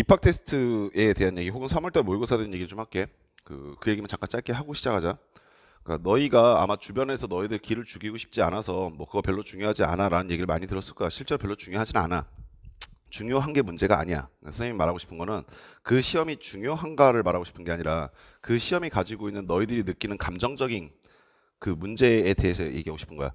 입학 테스트에 대한 얘기 혹은 3월달 모의고사에 대한 얘기 좀 할게. 그 얘기만 잠깐 짧게 하고 시작하자. 그러니까 너희가 아마 주변에서 너희들 기를 죽이고 싶지 않아서 뭐 그거 별로 중요하지 않아 라는 얘기를 많이 들었을 거야. 실제로 별로 중요하진 않아. 중요한 게 문제가 아니야. 선생님이 말하고 싶은 거는 그 시험이 중요한가를 말하고 싶은 게 아니라 그 시험이 가지고 있는 너희들이 느끼는 감정적인 그 문제에 대해서 얘기하고 싶은 거야.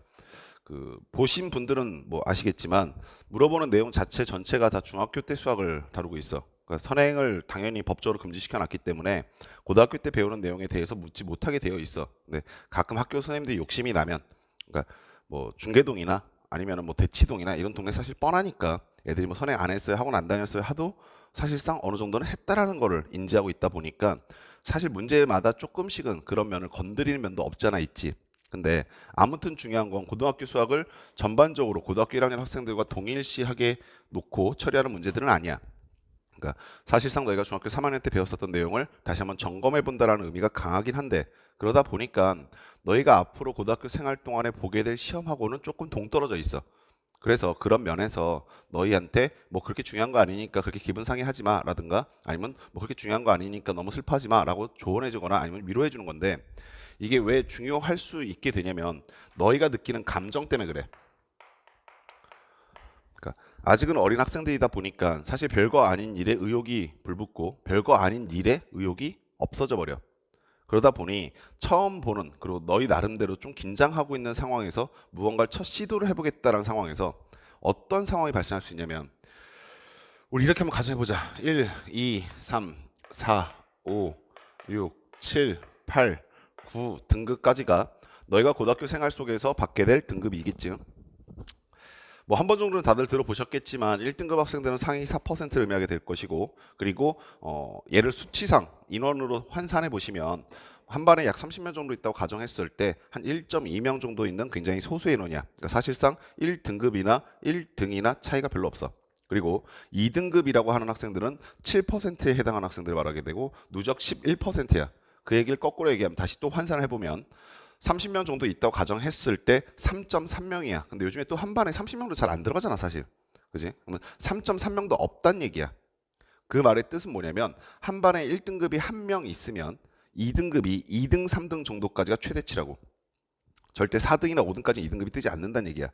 그 보신 분들은 뭐 아시겠지만 물어보는 내용 자체 전체가 다 중학교 때 수학을 다루고 있어. 그러니까 선행을 당연히 법적으로 금지시켜 놨기 때문에 고등학교 때 배우는 내용에 대해서 묻지 못하게 되어 있어. 근데 가끔 학교 선생님들이 욕심이 나면, 그러니까 뭐 중계동이나 아니면은 뭐 대치동이나 이런 동네 사실 뻔하니까 애들이 뭐 선행 안 했어요, 학원 안 다녔어요 하도 사실상 어느 정도는 했다라는 거를 인지하고 있다 보니까 사실 문제마다 조금씩은 그런 면을 건드리는 면도 없잖아 있지. 근데 아무튼 중요한 건 고등학교 수학을 전반적으로 고등학교 1학년 학생들과 동일시하게 놓고 처리하는 문제들은 아니야. 그러니까 사실상 너희가 중학교 3학년 때 배웠었던 내용을 다시 한번 점검해 본다라는 의미가 강하긴 한데, 그러다 보니까 너희가 앞으로 고등학교 생활 동안에 보게 될 시험하고는 조금 동떨어져 있어. 그래서 그런 면에서 너희한테 뭐 그렇게 중요한 거 아니니까 그렇게 기분 상해하지 마 라든가, 아니면 뭐 그렇게 중요한 거 아니니까 너무 슬퍼하지 마 라고 조언해 주거나 아니면 위로해 주는 건데, 이게 왜 중요할 수 있게 되냐면 너희가 느끼는 감정 때문에 그래. 그러니까 아직은 어린 학생들이다 보니까 사실 별거 아닌 일에 의욕이 불붙고 별거 아닌 일에 의욕이 없어져 버려. 그러다 보니 처음 보는, 그리고 너희 나름대로 좀 긴장하고 있는 상황에서 무언가를 첫 시도를 해보겠다는 상황에서 어떤 상황이 발생할 수 있냐면, 우리 이렇게 한번 가정해보자. 1, 2, 3, 4, 5, 6, 7, 8, 9 등급까지가 너희가 고등학교 생활 속에서 받게 될 등급이겠지. 뭐 한 번 정도는 다들 들어보셨겠지만 1등급 학생들은 상위 4%를 의미하게 될 것이고, 그리고 얘를 수치상 인원으로 환산해 보시면 한 반에 약 30명 정도 있다고 가정했을 때 한 1.2명 정도 있는 굉장히 소수의 인원이야. 그러니까 사실상 1등급이나 1등이나 차이가 별로 없어. 그리고 2등급이라고 하는 학생들은 7%에 해당하는 학생들을 말하게 되고 누적 11%야. 그 얘기를 거꾸로 얘기하면 다시 또 환산을 해보면 30명 정도 있다고 가정했을 때 3.3명이야. 근데 요즘에 또 한 반에 30명도 잘 안 들어가잖아, 사실. 그지? 그러면 3.3명도 없단 얘기야. 그 말의 뜻은 뭐냐면 한 반에 1등급이 한 명 있으면 2등급이 2등, 3등 정도까지가 최대치라고. 절대 4등이나 5등까지 2등급이 뜨지 않는다는 얘기야.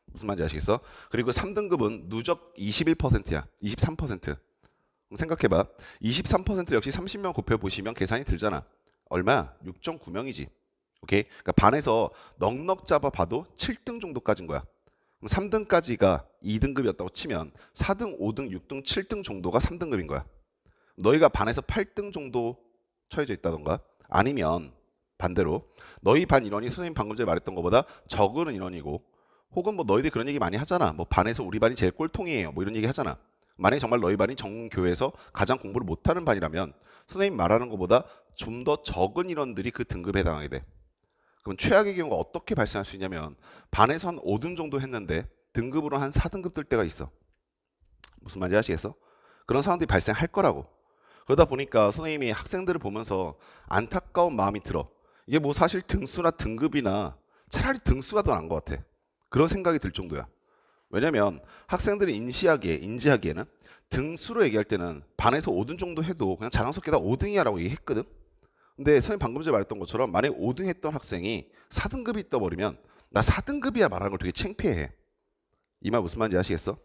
무슨 말인지 아시겠어? 그리고 3등급은 누적 21%야. 23%. 생각해봐. 23% 역시 30명 곱해보시면 계산이 들잖아. 얼마야? 6.9명이지. 오케이? 그러니까 반에서 넉넉 잡아 봐도 7등 정도까지인 거야. 그럼 3등까지가 2등급이었다고 치면 4등, 5등, 6등, 7등 정도가 3등급인 거야. 너희가 반에서 8등 정도 처해져 있다던가, 아니면 반대로 너희 반 인원이 선생님 방금 전에 말했던 것보다 적은 인원이고, 혹은 뭐 너희들이 그런 얘기 많이 하잖아. 뭐 반에서 우리 반이 제일 꼴통이에요. 뭐 이런 얘기 하잖아. 만약에 정말 너희 반이 전교에서 가장 공부를 못하는 반이라면 선생님 말하는 것보다 좀 더 적은 인원들이 그 등급에 해당하게 돼. 그럼 최악의 경우가 어떻게 발생할 수 있냐면 반에서 한 5등 정도 했는데 등급으로 한 4등급 뜰 때가 있어. 무슨 말인지 아시겠어? 그런 상황들이 발생할 거라고. 그러다 보니까 선생님이 학생들을 보면서 안타까운 마음이 들어. 이게 뭐 사실 등수나 등급이나 차라리 등수가 더 나은 것 같아. 그런 생각이 들 정도야. 왜냐면 학생들이 인지하기에는 등수로 얘기할 때는 반에서 5등 정도 해도 그냥 자랑스럽게 다 5등이야라고 얘기했거든. 근데 선생님 방금 전에 말했던 것처럼 만약에 5등 했던 학생이 4등급이 떠버리면 나 4등급이야 말하는 걸 되게 창피해. 이 말 무슨 말인지 아시겠어?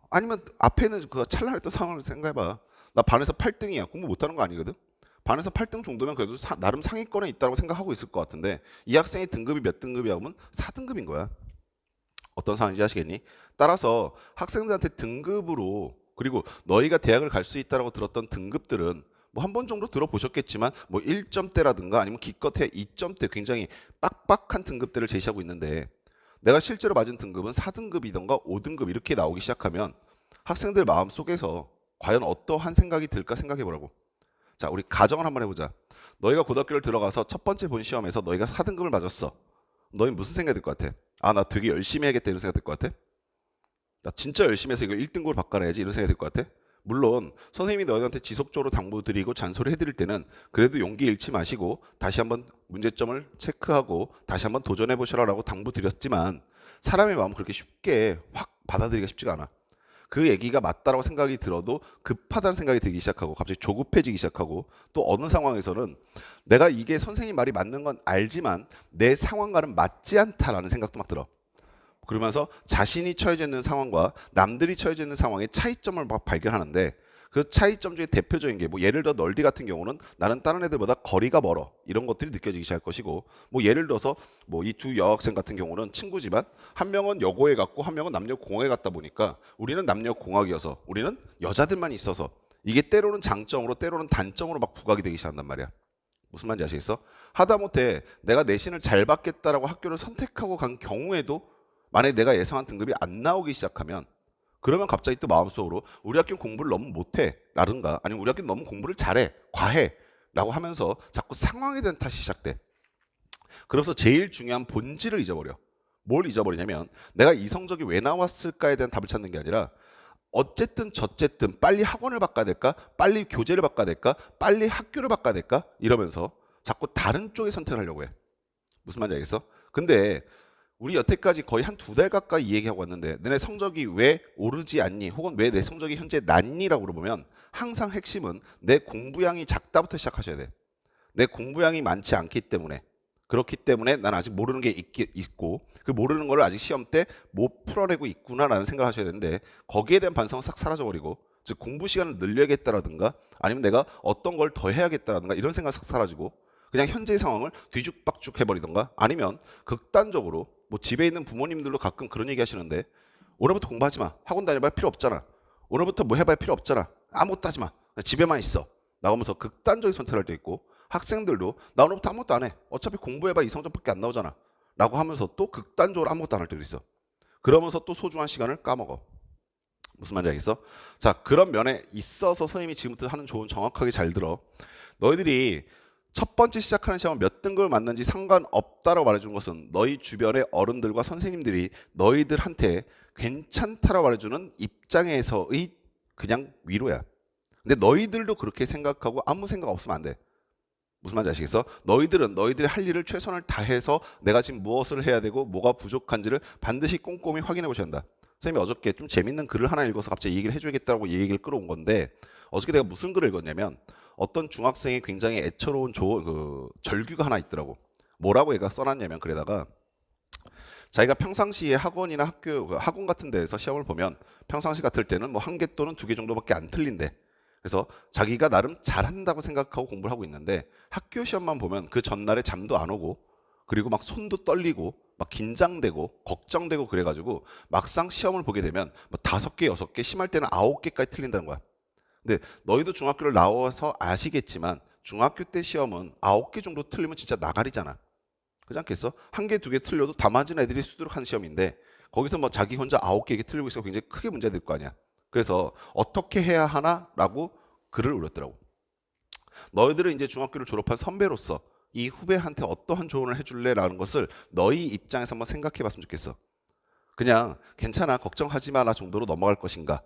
아니면 앞에는 그 찰나했던 상황을 생각해봐. 나 반에서 8등이야. 공부 못하는 거 아니거든? 반에서 8등 정도면 그래도 나름 상위권에 있다고 생각하고 있을 것 같은데 이 학생의 등급이 몇 등급이야 하면 4등급인 거야. 어떤 상황인지 아시겠니? 따라서 학생들한테 등급으로, 그리고 너희가 대학을 갈 수 있다라고 들었던 등급들은 뭐 한 번 정도 들어보셨겠지만 뭐 1점대라든가 아니면 기껏해 2점대 굉장히 빡빡한 등급대를 제시하고 있는데, 내가 실제로 맞은 등급은 4등급이던가 5등급 이렇게 나오기 시작하면 학생들 마음속에서 과연 어떠한 생각이 들까 생각해 보라고. 자, 우리 가정을 한번 해보자. 너희가 고등학교를 들어가서 첫 번째 본 시험에서 너희가 4등급을 맞았어. 너희 무슨 생각이 들 것 같아? 아, 나 되게 열심히 해야겠다 이런 생각 들 것 같아? 나 진짜 열심히 해서 이거 1등급으로 바꿔내야지 이런 생각이 들 것 같아? 물론 선생님이 너희한테 지속적으로 당부드리고 잔소리 해드릴 때는 그래도 용기 잃지 마시고 다시 한번 문제점을 체크하고 다시 한번 도전해 보시라라고 당부드렸지만 사람의 마음은 그렇게 쉽게 확 받아들이기가 쉽지가 않아. 그 얘기가 맞다라고 생각이 들어도 급하다는 생각이 들기 시작하고 갑자기 조급해지기 시작하고 또 어느 상황에서는 내가 이게 선생님 말이 맞는 건 알지만 내 상황과는 맞지 않다라는 생각도 막 들어. 그러면서 자신이 처해져 있는 상황과 남들이 처해져 있는 상황의 차이점을 막 발견하는데 그 차이점 중에 대표적인 게 뭐 예를 들어 널리 같은 경우는 나는 다른 애들보다 거리가 멀어 이런 것들이 느껴지기 시작할 것이고 뭐 예를 들어서 뭐 이 두 여학생 같은 경우는 친구지만 한 명은 여고에 갔고 한 명은 남녀공학에 갔다 보니까 우리는 남녀공학이어서 우리는 여자들만 있어서 이게 때로는 장점으로 때로는 단점으로 막 부각이 되기 시작한단 말이야. 무슨 말인지 아시겠어? 하다못해 내가 내신을 잘 받겠다라고 학교를 선택하고 간 경우에도 만약에 내가 예상한 등급이 안 나오기 시작하면 그러면 갑자기 또 마음속으로 우리 학교는 공부를 너무 못해 라든가 아니면 우리 학교는 너무 공부를 잘해 과해 라고 하면서 자꾸 상황에 대한 탓이 시작돼. 그래서 제일 중요한 본질을 잊어버려. 뭘 잊어버리냐면 내가 이 성적이 왜 나왔을까에 대한 답을 찾는 게 아니라 어쨌든 저쨌든 빨리 학원을 바꿔야 될까 빨리 교재를 바꿔야 될까 빨리 학교를 바꿔야 될까 이러면서 자꾸 다른 쪽의 선택을 하려고 해. 무슨 말인지 알겠어? 근데 우리 여태까지 거의 한 2달 가까이 이 얘기하고 왔는데 너네 성적이 왜 오르지 않니? 혹은 왜 내 성적이 현재 낮니?라고 물어보면 항상 핵심은 내 공부량이 작다부터 시작하셔야 돼. 내 공부량이 많지 않기 때문에 그렇기 때문에 난 아직 모르는 게 있고 그 모르는 걸 아직 시험 때 못 풀어내고 있구나라는 생각을 하셔야 되는데 거기에 대한 반성은 싹 사라져버리고 즉 공부 시간을 늘려야겠다라든가 아니면 내가 어떤 걸 더 해야겠다라든가 이런 생각 싹 사라지고 그냥 현재의 상황을 뒤죽박죽 해버리던가 아니면 극단적으로 뭐 집에 있는 부모님들도 가끔 그런 얘기 하시는데 오늘부터 공부하지 마. 학원 다녀봐야 필요 없잖아. 오늘부터 뭐 해봐야 필요 없잖아. 아무것도 하지 마. 집에만 있어. 나오면서 극단적인 선택을 할 때 있고 학생들도 나 오늘부터 아무것도 안 해. 어차피 공부해봐 이 성적밖에 안 나오잖아. 라고 하면서 또 극단적으로 아무것도 안 할 때도 있어. 그러면서 또 소중한 시간을 까먹어. 무슨 말인지 알겠어? 자, 그런 면에 있어서 선생님이 지금부터 하는 조언 정확하게 잘 들어. 너희들이 첫 번째 시작하는 시험은 몇 등급을 맞는지 상관없다라고 말해준 것은 너희 주변의 어른들과 선생님들이 너희들한테 괜찮다라고 말해주는 입장에서의 그냥 위로야. 근데 너희들도 그렇게 생각하고 아무 생각 없으면 안 돼. 무슨 말인지 아시겠어? 너희들은 너희들이 할 일을 최선을 다해서 내가 지금 무엇을 해야 되고 뭐가 부족한지를 반드시 꼼꼼히 확인해 보셔야 한다. 선생님이 어저께 좀 재밌는 글을 하나 읽어서 갑자기 이 얘기를 해줘야겠다고 이 얘기를 끌어온 건데 어저께 내가 무슨 글을 읽었냐면 어떤 중학생이 굉장히 애처로운 절규가 하나 있더라고. 뭐라고 얘가 써놨냐면 글에다가 자기가 평상시에 학원이나 학원 같은 데에서 시험을 보면 평상시 같을 때는 뭐 1개 또는 2개 정도밖에 안 틀린대. 그래서 자기가 나름 잘한다고 생각하고 공부를 하고 있는데 학교 시험만 보면 그 전날에 잠도 안 오고 그리고 막 손도 떨리고 막 긴장되고 걱정되고 그래가지고 막상 시험을 보게 되면 뭐 5개, 6개, 심할 때는 9개까지 틀린다는 거야. 근데 너희도 중학교를 나와서 아시겠지만 중학교 때 시험은 9개 정도 틀리면 진짜 나가리잖아. 그렇지 않겠어? 1개, 2개 틀려도 다 맞은 애들이 수두룩한 시험인데 거기서 뭐 자기 혼자 9개 틀리고 있어 굉장히 크게 문제가 될 거 아니야. 그래서 어떻게 해야 하나라고 글을 올렸더라고. 너희들은 이제 중학교를 졸업한 선배로서 이 후배한테 어떠한 조언을 해줄래라는 것을 너희 입장에서 한번 생각해 봤으면 좋겠어. 그냥 괜찮아 걱정하지 마라 정도로 넘어갈 것인가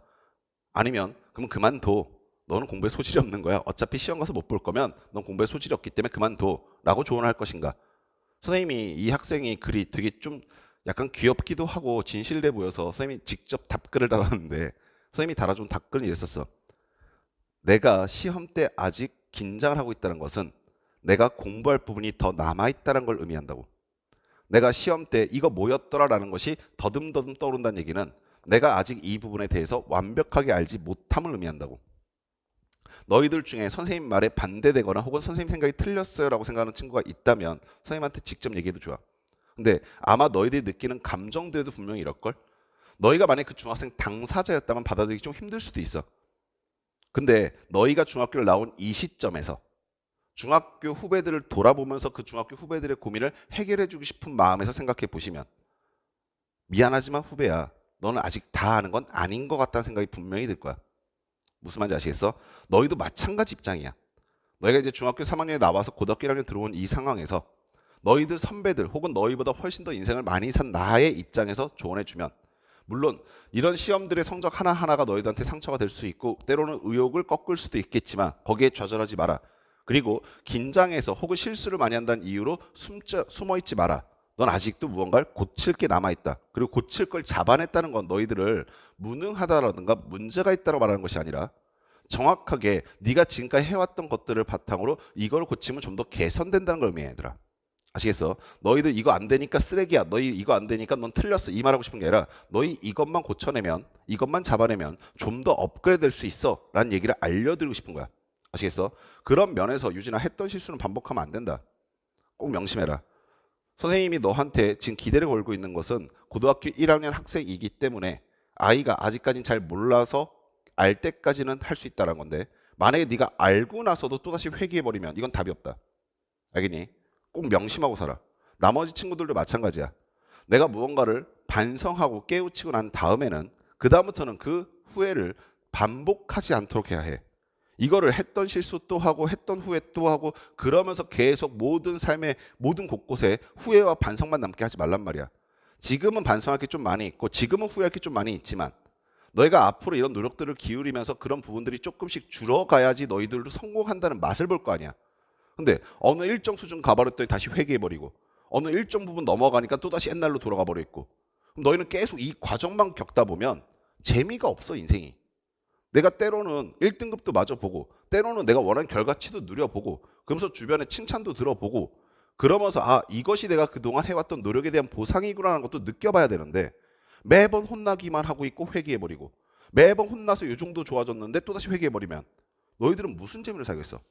아니면 그럼 그만둬. 너는 공부에 소질이 없는 거야. 어차피 시험 가서 못 볼 거면 넌 공부에 소질이 없기 때문에 그만둬 라고 조언할 것인가. 선생님이 이 학생이 글이 되게 좀 약간 귀엽기도 하고 진실돼 보여서 선생님이 직접 답글을 달았는데 선생님이 달아준 답글은 이랬었어. 내가 시험 때 아직 긴장을 하고 있다는 것은 내가 공부할 부분이 더 남아있다는 걸 의미한다고. 내가 시험 때 이거 뭐였더라라는 것이 더듬더듬 떠오른다는 얘기는 내가 아직 이 부분에 대해서 완벽하게 알지 못함을 의미한다고. 너희들 중에 선생님 말에 반대되거나 혹은 선생님 생각이 틀렸어요 라고 생각하는 친구가 있다면 선생님한테 직접 얘기해도 좋아. 근데 아마 너희들이 느끼는 감정들에도 분명히 이럴걸? 너희가 만약에 그 중학생 당사자였다면 받아들이기 좀 힘들 수도 있어. 근데 너희가 중학교를 나온 이 시점에서 중학교 후배들을 돌아보면서 그 중학교 후배들의 고민을 해결해 주고 싶은 마음에서 생각해 보시면 미안하지만 후배야 너는 아직 다 아는 건 아닌 것 같다는 생각이 분명히 들 거야. 무슨 말인지 아시겠어? 너희도 마찬가지 입장이야. 너희가 이제 중학교 3학년에 나와서 고등학교 1학년 들어온 이 상황에서 너희들 선배들 혹은 너희보다 훨씬 더 인생을 많이 산 나의 입장에서 조언해 주면 물론 이런 시험들의 성적 하나하나가 너희들한테 상처가 될 수 있고 때로는 의욕을 꺾을 수도 있겠지만 거기에 좌절하지 마라. 그리고 긴장해서 혹은 실수를 많이 한다는 이유로 숨어있지 마라. 넌 아직도 무언가를 고칠 게 남아있다. 그리고 고칠 걸 잡아냈다는 건 너희들을 무능하다라든가 문제가 있다고 말하는 것이 아니라 정확하게 네가 지금까지 해왔던 것들을 바탕으로 이걸 고치면 좀 더 개선된다는 걸 의미해, 얘들아. 아시겠어? 너희들 이거 안 되니까 쓰레기야. 너희 이거 안 되니까 넌 틀렸어. 이 말하고 싶은 게 아니라 너희 이것만 고쳐내면, 이것만 잡아내면 좀 더 업그레이드 될 수 있어 라는 얘기를 알려드리고 싶은 거야. 아시겠어? 그런 면에서 유진아, 했던 실수는 반복하면 안 된다. 꼭 명심해라. 선생님이 너한테 지금 기대를 걸고 있는 것은 고등학교 1학년 학생이기 때문에 아이가 아직까지는 잘 몰라서 알 때까지는 할 수 있다는 건데, 만약에 네가 알고 나서도 또다시 회귀해버리면 이건 답이 없다. 알겠니? 꼭 명심하고 살아. 나머지 친구들도 마찬가지야. 내가 무언가를 반성하고 깨우치고 난 다음에는 그 다음부터는 그 후회를 반복하지 않도록 해야 해. 이거를 했던 실수 또 하고 했던 후회 또 하고 그러면서 계속 모든 삶의 모든 곳곳에 후회와 반성만 남게 하지 말란 말이야. 지금은 반성할 게 좀 많이 있고 지금은 후회할 게 좀 많이 있지만 너희가 앞으로 이런 노력들을 기울이면서 그런 부분들이 조금씩 줄어가야지 너희들도 성공한다는 맛을 볼 거 아니야. 근데 어느 일정 수준 가버렸더니 다시 회귀해버리고 어느 일정 부분 넘어가니까 또다시 옛날로 돌아가 버려 있고, 그럼 너희는 계속 이 과정만 겪다 보면 재미가 없어, 인생이. 내가 때로는 1등급도 마저 보고 때로는 내가 원하는 결과치도 누려보고 그러면서 주변에 칭찬도 들어보고 그러면서 아, 이것이 내가 그동안 해왔던 노력에 대한 보상이구나라는 것도 느껴봐야 되는데 매번 혼나기만 하고 있고 회귀해버리고 매번 혼나서 이 정도 좋아졌는데 또다시 회귀해버리면 너희들은 무슨 재미를 살겠어?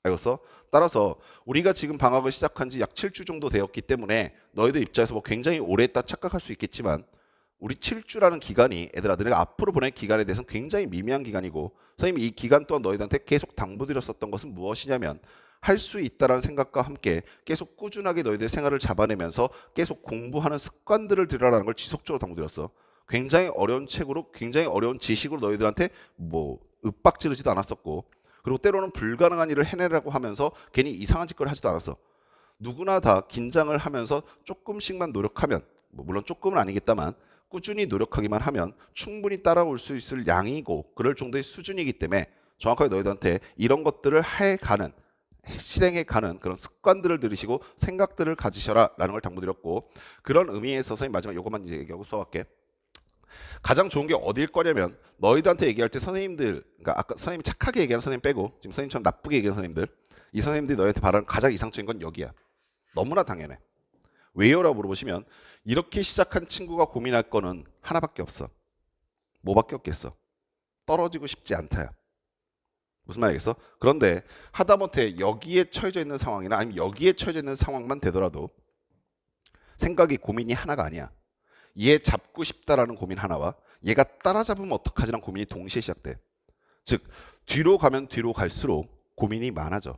알겠어? 따라서 우리가 지금 방학을 시작한 지 약 7주 정도 되었기 때문에 너희들 입장에서 뭐 굉장히 오래 했다 착각할 수 있겠지만 우리 7주라는 기간이 애들아 너네가 앞으로 보낼 기간에 대해서는 굉장히 미미한 기간이고, 선생님이 이 기간 동안 너희들한테 계속 당부드렸었던 것은 무엇이냐면 할 수 있다라는 생각과 함께 계속 꾸준하게 너희들 생활을 잡아내면서 계속 공부하는 습관들을 들여라는 걸 지속적으로 당부드렸어. 굉장히 어려운 책으로 굉장히 어려운 지식으로 너희들한테 뭐 윽박지르지도 않았었고, 그리고 때로는 불가능한 일을 해내라고 하면서 괜히 이상한 짓거리 하지도 않았어. 누구나 다 긴장을 하면서 조금씩만 노력하면, 뭐 물론 조금은 아니겠다만 꾸준히 노력하기만 하면 충분히 따라올 수 있을 양이고 그럴 정도의 수준이기 때문에 정확하게 너희들한테 이런 것들을 해가는, 실행해가는 그런 습관들을 들이시고 생각들을 가지셔라 라는 걸 당부드렸고, 그런 의미에서 선생님 마지막 이것만 이제 얘기하고 수업할게. 가장 좋은 게 어딜 거냐면 너희들한테 얘기할 때 선생님들, 그러니까 아까 선생님이 착하게 얘기하는 선생님 빼고 지금 선생님처럼 나쁘게 얘기하는 선생님들, 이 선생님들이 너희한테 바라는 가장 이상적인 건 여기야. 너무나 당연해. 왜요라고 물어보시면 이렇게 시작한 친구가 고민할 거는 하나밖에 없어. 뭐밖에 없겠어? 떨어지고 싶지 않다야. 무슨 말이겠어? 그런데 하다못해 여기에 처해져 있는 상황이나 아니면 여기에 처해져 있는 상황만 되더라도 생각이 고민이 하나가 아니야. 얘 잡고 싶다라는 고민 하나와 얘가 따라잡으면 어떡하지라는 고민이 동시에 시작돼. 즉 뒤로 가면 뒤로 갈수록 고민이 많아져.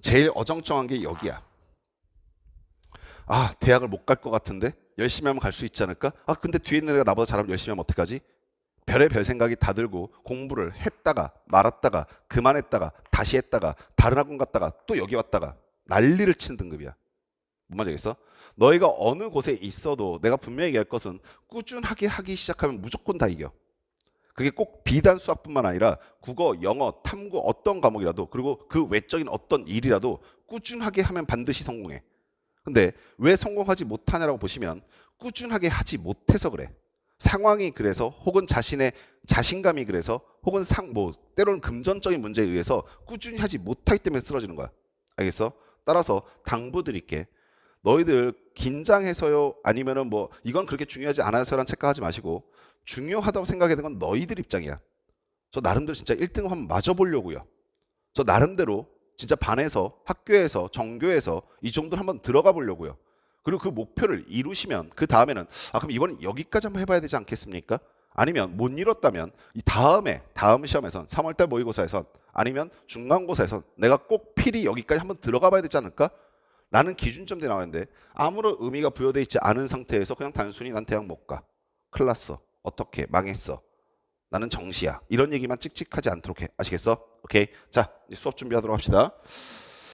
제일 어정쩡한 게 여기야. 아, 대학을 못 갈 것 같은데 열심히 하면 갈 수 있지 않을까? 아, 근데 뒤에 있는 애가 나보다 잘하면 열심히 하면 어떡하지? 별의별 생각이 다 들고 공부를 했다가 말았다가 그만했다가 다시 했다가 다른 학원 갔다가 또 여기 왔다가 난리를 치는 등급이야. 뭔 말인지 알겠어? 너희가 어느 곳에 있어도 내가 분명히 얘기할 것은 꾸준하게 하기 시작하면 무조건 다 이겨. 그게 꼭 비단 수학뿐만 아니라 국어, 영어, 탐구 어떤 과목이라도 그리고 그 외적인 어떤 일이라도 꾸준하게 하면 반드시 성공해. 근데 왜 성공하지 못하냐라고 보시면 꾸준하게 하지 못해서 그래. 상황이 그래서 혹은 자신의 자신감이 그래서 혹은 때로는 금전적인 문제에 의해서 꾸준히 하지 못하기 때문에 쓰러지는 거야. 알겠어? 따라서 당부드릴게. 너희들 긴장해서요 아니면은 뭐 이건 그렇게 중요하지 않아서라는 착각하지 마시고 중요하다고 생각하게 된 건 너희들 입장이야. 저 나름대로 진짜 1등 한번 맞아보려고요. 저 나름대로 진짜 반에서 학교에서 정교에서 이 정도는 한번 들어가 보려고요. 그리고 그 목표를 이루시면 그 다음에는 아 그럼 이번엔 여기까지 한번 해봐야 되지 않겠습니까? 아니면 못 이뤘다면 이 다음 시험에선 3월달 모의고사에선 아니면 중간고사에선 내가 꼭 필히 여기까지 한번 들어가 봐야 되지 않을까? 라는 기준점들이 나오는데 아무런 의미가 부여되어 있지 않은 상태에서 그냥 단순히 난 대학 못 가. 큰일 났어. 어떻게 망했어. 나는 정시야. 이런 얘기만 찍찍하지 않도록 해. 아시겠어? 오케이. 자, 이제 수업 준비하도록 합시다.